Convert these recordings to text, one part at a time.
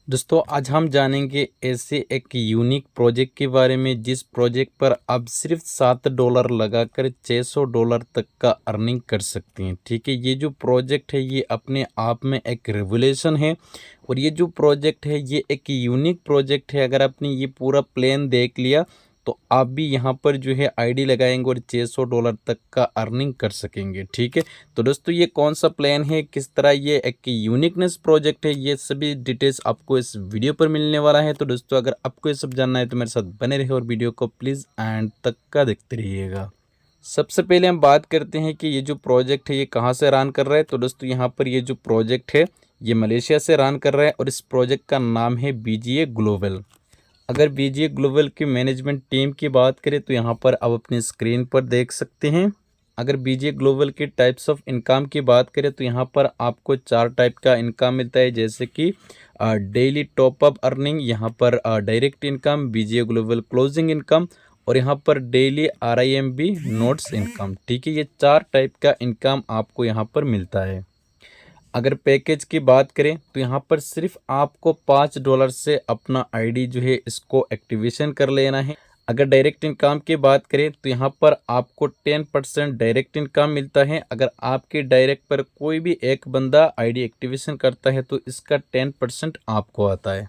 दोस्तों आज हम जानेंगे ऐसे एक यूनिक प्रोजेक्ट के बारे में जिस प्रोजेक्ट पर आप सिर्फ $7 लगाकर $600 तक का अर्निंग कर सकते हैं। ठीक है, ये जो प्रोजेक्ट है ये अपने आप में एक रेवोल्यूशन है और ये जो प्रोजेक्ट है ये एक यूनिक प्रोजेक्ट है। अगर आपने ये पूरा प्लान देख लिया तो आप भी यहाँ पर जो है आईडी लगाएंगे और $600 तक का अर्निंग कर सकेंगे। ठीक है, तो दोस्तों ये कौन सा प्लान है, किस तरह ये एक यूनिकनेस प्रोजेक्ट है, ये सभी डिटेल्स आपको इस वीडियो पर मिलने वाला है। तो दोस्तों अगर आपको ये सब जानना है तो मेरे साथ बने रहे और वीडियो को प्लीज़ एंड तक का देखते रहिएगा। सबसे पहले हम बात करते हैं कि ये जो प्रोजेक्ट है ये कहाँ से रन कर रहा है। तो दोस्तों यहाँ पर ये जो प्रोजेक्ट है ये मलेशिया से रन कर रहा है और इस प्रोजेक्ट का नाम है बीजीए ग्लोबल। अगर बीजीए ग्लोबल की मैनेजमेंट टीम की बात करें तो यहाँ पर आप अपनी स्क्रीन पर देख सकते हैं। अगर बीजीए ग्लोबल की टाइप्स ऑफ इनकम की बात करें तो यहाँ पर आपको 4 टाइप का इनकम मिलता है, जैसे कि डेली टॉप अप अर्निंग, यहाँ पर direct income, BGA global closing income और यहाँ पर डेली RIMB नोट्स इनकम। ठीक है, ये 4 टाइप का इनकम आपको यहाँ पर मिलता है। अगर पैकेज की बात करें तो यहाँ पर सिर्फ आपको $5 से अपना आईडी जो है इसको एक्टिवेशन कर लेना है। अगर डायरेक्ट इनकम की बात करें तो यहाँ पर आपको 10% डायरेक्ट इनकम मिलता है। अगर आपके डायरेक्ट पर कोई भी एक बंदा आईडी एक्टिवेशन करता है तो इसका 10% आपको आता है।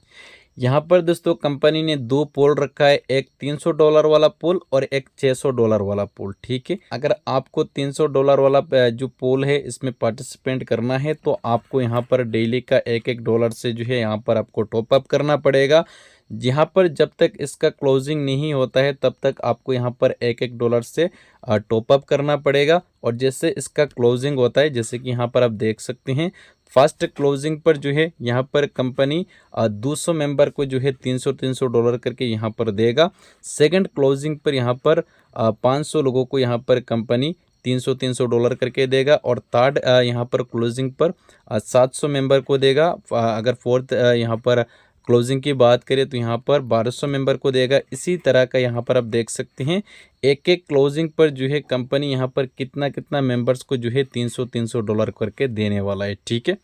यहाँ पर दोस्तों कंपनी ने 2 पोल रखा है, एक $300 वाला पोल और एक $600 वाला पोल। ठीक है, अगर आपको $300 वाला जो पोल है इसमें पार्टिसिपेंट करना है तो आपको यहाँ पर डेली का $1 से जो है यहाँ पर आपको टॉपअप करना पड़ेगा। यहाँ पर जब तक इसका क्लोजिंग नहीं होता है तब तक आपको यहाँ पर $1 से टॉपअप करना पड़ेगा और जैसे इसका क्लोजिंग होता है, जैसे कि यहाँ पर आप देख सकते हैं, फर्स्ट क्लोजिंग पर जो है यहाँ पर कंपनी 200 मेंबर को जो है $300 करके यहाँ पर देगा। सेकंड क्लोजिंग पर यहाँ पर 500 लोगों को यहाँ पर कंपनी $300 करके देगा और थर्ड यहाँ पर क्लोजिंग पर 700 मेंबर को देगा। अगर फोर्थ यहाँ पर क्लोजिंग की बात करें तो यहाँ पर 1200 मेंबर को देगा। इसी तरह का यहाँ पर आप देख सकते हैं एक एक क्लोजिंग पर जो है कंपनी यहाँ पर कितना कितना मेंबर्स को जो है $300 करके देने वाला है। ठीक है,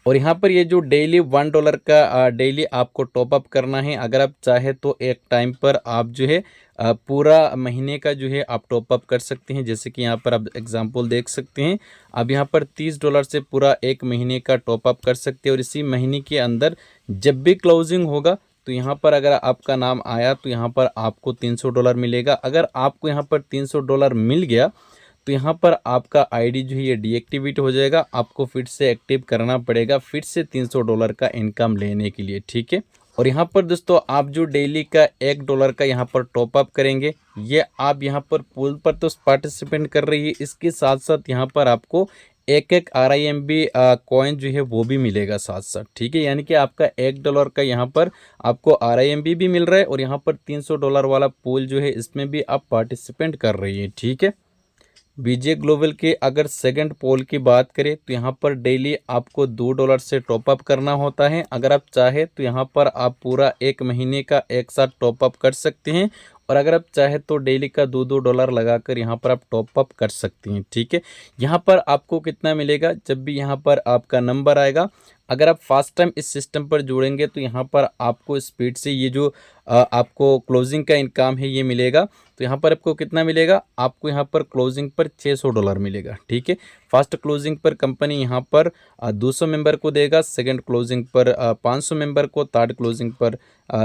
और यहाँ पर ये जो डेली $1 का डेली आपको टॉपअप करना है। अगर आप चाहे तो एक टाइम पर आप जो है पूरा महीने का जो है आप टॉपअप कर सकते हैं। जैसे कि यहाँ पर आप एग्जांपल देख सकते हैं, आप यहाँ पर $30 से पूरा एक महीने का टॉपअप कर सकते हैं और इसी महीने के अंदर जब भी क्लोजिंग होगा तो यहाँ पर अगर आपका नाम आया तो यहाँ पर आपको $300 मिलेगा। अगर आपको यहाँ पर $300 मिल गया तो यहाँ पर आपका आईडी जो है ये डीएक्टिवेट हो जाएगा, आपको फिर से एक्टिव करना पड़ेगा फिर से $300 का इनकम लेने के लिए। ठीक है, और यहाँ पर दोस्तों आप जो डेली का $1 का यहाँ पर टॉपअप करेंगे, ये आप यहाँ पर पूल पर तो पार्टिसिपेंट कर रही है, इसके साथ साथ यहाँ पर आपको एक एक RIMB कॉइन जो है वो भी मिलेगा साथ साथ। ठीक है, यानी कि आपका $1 का यहाँ पर आपको RIMB भी मिल रहा है और यहाँ पर $300 वाला पूल जो है इसमें भी आप पार्टिसिपेंट कर रही है। ठीक है, बीजीए ग्लोबल के अगर सेकंड पोल की बात करें तो यहाँ पर डेली आपको $2 से टॉपअप करना होता है। अगर आप चाहे तो यहाँ पर आप पूरा एक महीने का एक साथ टॉपअप कर सकते हैं और अगर आप चाहे तो डेली का $2 लगाकर यहाँ पर आप टॉपअप कर सकते हैं। ठीक है, यहाँ पर आपको कितना मिलेगा, जब भी यहाँ पर आपका नंबर आएगा, अगर आप फर्स्ट टाइम इस सिस्टम पर जुड़ेंगे तो यहाँ पर आपको स्पीड से ये जो आपको क्लोजिंग का इनकम है ये मिलेगा। तो यहाँ पर आपको कितना मिलेगा, आपको यहाँ पर क्लोजिंग पर $600 मिलेगा। ठीक है, फर्स्ट क्लोजिंग पर कंपनी यहाँ पर 200 मेंबर को देगा, सेकंड क्लोजिंग पर 500 मेंबर को, थर्ड क्लोजिंग पर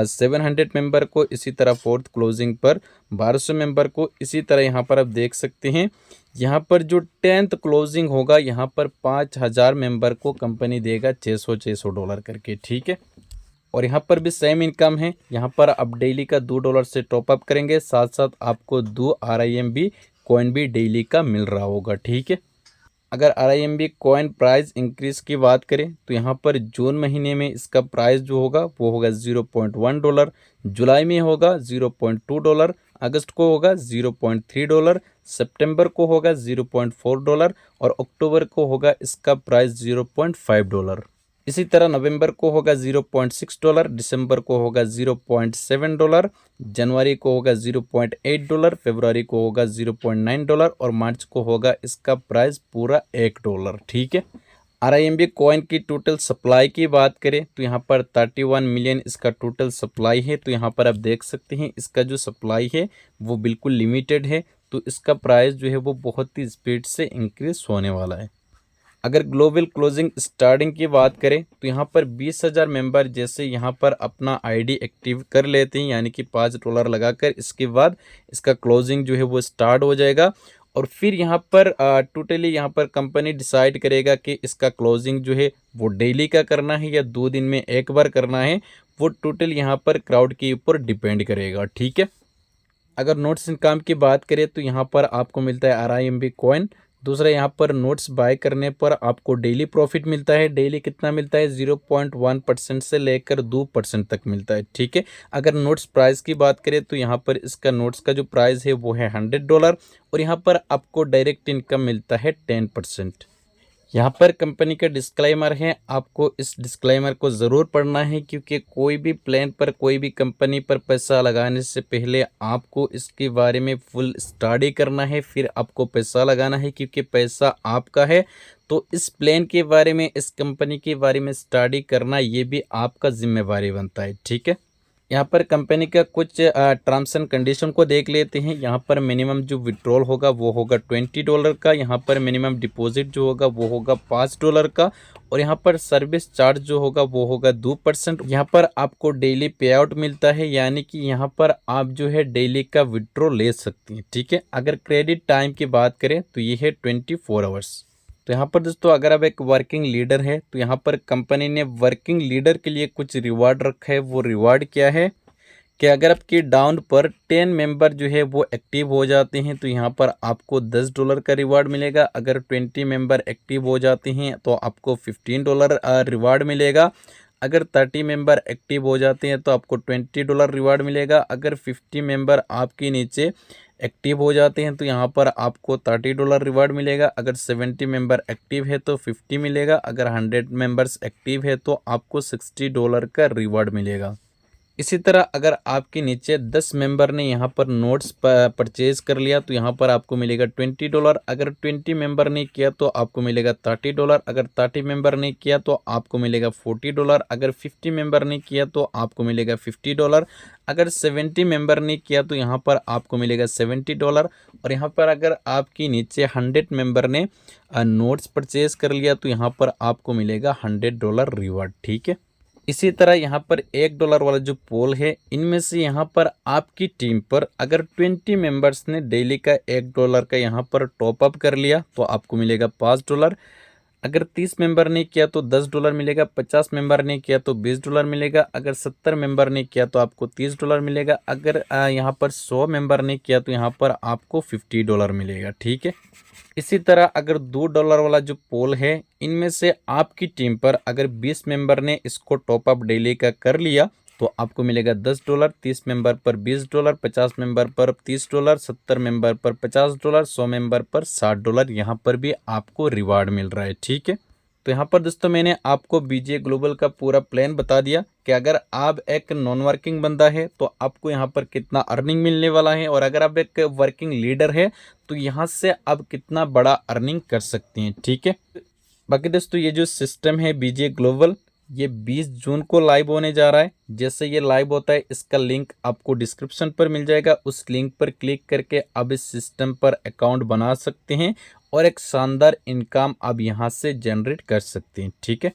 700 मेंबर को, इसी तरह फोर्थ क्लोजिंग पर 1200 मेंबर को। इसी तरह यहाँ पर आप देख सकते हैं यहाँ पर जो 10th क्लोजिंग होगा यहाँ पर 5000 मेंबर को कंपनी देगा $600 करके। ठीक है, और यहाँ पर भी सेम इनकम है, यहाँ पर आप डेली का $2 से टॉपअप करेंगे, साथ साथ आपको 2 RIMB कॉइन भी डेली का मिल रहा होगा। ठीक है, अगर RIMB कॉइन प्राइस इंक्रीज की बात करें तो यहाँ पर जून महीने में इसका प्राइस जो होगा वो होगा $0.1, जुलाई में होगा $0.2, अगस्त को होगा $0.3, सितंबर को होगा $0.4 और अक्टूबर को होगा इसका प्राइस $0.5। इसी तरह नवंबर को होगा $0.6, दिसंबर को होगा $0.7, जनवरी को होगा $0.8, फरवरी को होगा $0.9 और मार्च को होगा इसका प्राइस पूरा $1। ठीक है, RIMB कॉइन की टोटल सप्लाई की बात करें तो यहाँ पर 31 मिलियन इसका टोटल सप्लाई है। तो यहाँ पर आप देख सकते हैं इसका जो सप्लाई है वो बिल्कुल लिमिटेड है, तो इसका प्राइस जो है वो बहुत ही स्पीड से इंक्रीज होने वाला है। अगर ग्लोबल क्लोजिंग स्टार्टिंग की बात करें तो यहाँ पर 20,000 मेंबर जैसे यहाँ पर अपना आईडी एक्टिव कर लेते हैं, यानी कि $5 लगाकर, इसके बाद इसका क्लोजिंग जो है वो स्टार्ट हो जाएगा। और फिर यहाँ पर टोटली यहाँ पर कंपनी डिसाइड करेगा कि इसका क्लोजिंग जो है वो डेली का करना है या 2 दिन में एक बार करना है। वो टोटल यहाँ पर क्राउड के ऊपर डिपेंड करेगा, ठीक है। अगर नोट्स इनकम की बात करें तो यहाँ पर आपको मिलता है RIMB कॉइन। दूसरा यहाँ पर नोट्स बाय करने पर आपको डेली प्रॉफिट मिलता है। डेली कितना मिलता है? 0.1% से लेकर 2% तक मिलता है, ठीक है। अगर नोट्स प्राइस की बात करें तो यहाँ पर इसका नोट्स का जो प्राइस है वो है $100 और यहाँ पर आपको डायरेक्ट इनकम मिलता है 10%। यहाँ पर कंपनी का डिस्क्लेमर है, आपको इस डिस्क्लेमर को ज़रूर पढ़ना है, क्योंकि कोई भी प्लान पर, कोई भी कंपनी पर पैसा लगाने से पहले आपको इसके बारे में फुल स्टडी करना है, फिर आपको पैसा लगाना है, क्योंकि पैसा आपका है। तो इस प्लान के बारे में, इस कंपनी के बारे में स्टडी करना ये भी आपका जिम्मेवारी बनता है, ठीक है। यहाँ पर कंपनी का कुछ टर्म्स एंड कंडीशन को देख लेते हैं। यहाँ पर मिनिमम जो विड्रॉल होगा वो होगा $20 का। यहाँ पर मिनिमम डिपॉजिट जो होगा वो होगा $5 का। और यहाँ पर सर्विस चार्ज जो होगा वो होगा 2%। यहाँ पर आपको डेली पे आउट मिलता है, यानी कि यहाँ पर आप जो है डेली का विड्रॉ ले सकती हैं, ठीक है। अगर क्रेडिट टाइम की बात करें तो ये है 24 आवर्स। तो यहाँ पर दोस्तों अगर आप एक वर्किंग लीडर है तो यहाँ पर कंपनी ने वर्किंग लीडर के लिए कुछ रिवार्ड रखा है। वो रिवार्ड क्या है कि अगर आपके डाउन पर 10 मेंबर जो है वो एक्टिव हो जाते हैं तो यहाँ पर आपको $10 का रिवार्ड मिलेगा। अगर 20 मेंबर एक्टिव हो जाते हैं तो आपको $15 रिवार्ड मिलेगा। अगर 30 मेंबर एक्टिव हो जाते हैं तो आपको $20 रिवार्ड मिलेगा। अगर 50 मेंबर आपके नीचे एक्टिव हो जाते हैं तो यहाँ पर आपको $30 रिवार्ड मिलेगा। अगर 70 मेंबर एक्टिव है तो 50 मिलेगा। अगर 100 मेंबर्स एक्टिव है तो आपको $60 का रिवार्ड मिलेगा। इसी तरह अगर आपके नीचे 10 मेंबर ने यहाँ पर नोट्स परचेज कर लिया तो यहाँ पर आपको मिलेगा $20। अगर 20 मेंबर ने किया तो आपको मिलेगा $30। अगर 30 मेंबर ने किया तो आपको मिलेगा $40। अगर 50 मेंबर ने किया तो आपको मिलेगा $50। अगर 70 मेंबर ने किया तो यहाँ पर आपको मिलेगा $70। और यहाँ पर अगर आपके नीचे 100 मेंबर ने नोट्स परचेज कर लिया तो यहाँ पर आपको मिलेगा $100 रिवार्ड, ठीक है। इसी तरह यहाँ पर $1 वाला जो पोल है, इनमें से यहाँ पर आपकी टीम पर अगर 20 मेंबर्स ने डेली का $1 का यहाँ पर टॉपअप कर लिया तो आपको मिलेगा $5। अगर 30 मेंबर ने किया तो $10 मिलेगा। 50 मेंबर ने किया तो $20 मिलेगा। अगर 70 मेंबर ने किया तो आपको $30 मिलेगा। अगर यहाँ पर 100 मेंबर ने किया तो यहाँ पर आपको $50 मिलेगा, ठीक है। इसी तरह अगर $2 वाला जो पोल है, इनमें से आपकी टीम पर अगर 20 मेंबर ने इसको टॉपअप डेली का कर लिया तो आपको मिलेगा $10। 30 मेंबर पर $20, 50 मेंबर पर $30, 70 मेंबर पर $50, 100 मेंबर पर $60 यहाँ पर भी आपको रिवार्ड मिल रहा है, ठीक है। तो यहाँ पर दोस्तों मैंने आपको BGA ग्लोबल का पूरा प्लान बता दिया कि अगर आप एक नॉन वर्किंग बंदा है तो आपको यहाँ पर कितना अर्निंग मिलने वाला है, और अगर आप एक वर्किंग लीडर है तो यहाँ से आप कितना बड़ा अर्निंग कर सकते हैं, ठीक है। बाकी दोस्तों ये जो सिस्टम है BGA ग्लोबल, ये 20 जून को लाइव होने जा रहा है। जैसे ये लाइव होता है इसका लिंक आपको डिस्क्रिप्शन पर मिल जाएगा। उस लिंक पर क्लिक करके आप इस सिस्टम पर अकाउंट बना सकते हैं और एक शानदार इनकम आप यहाँ से जनरेट कर सकते हैं, ठीक है।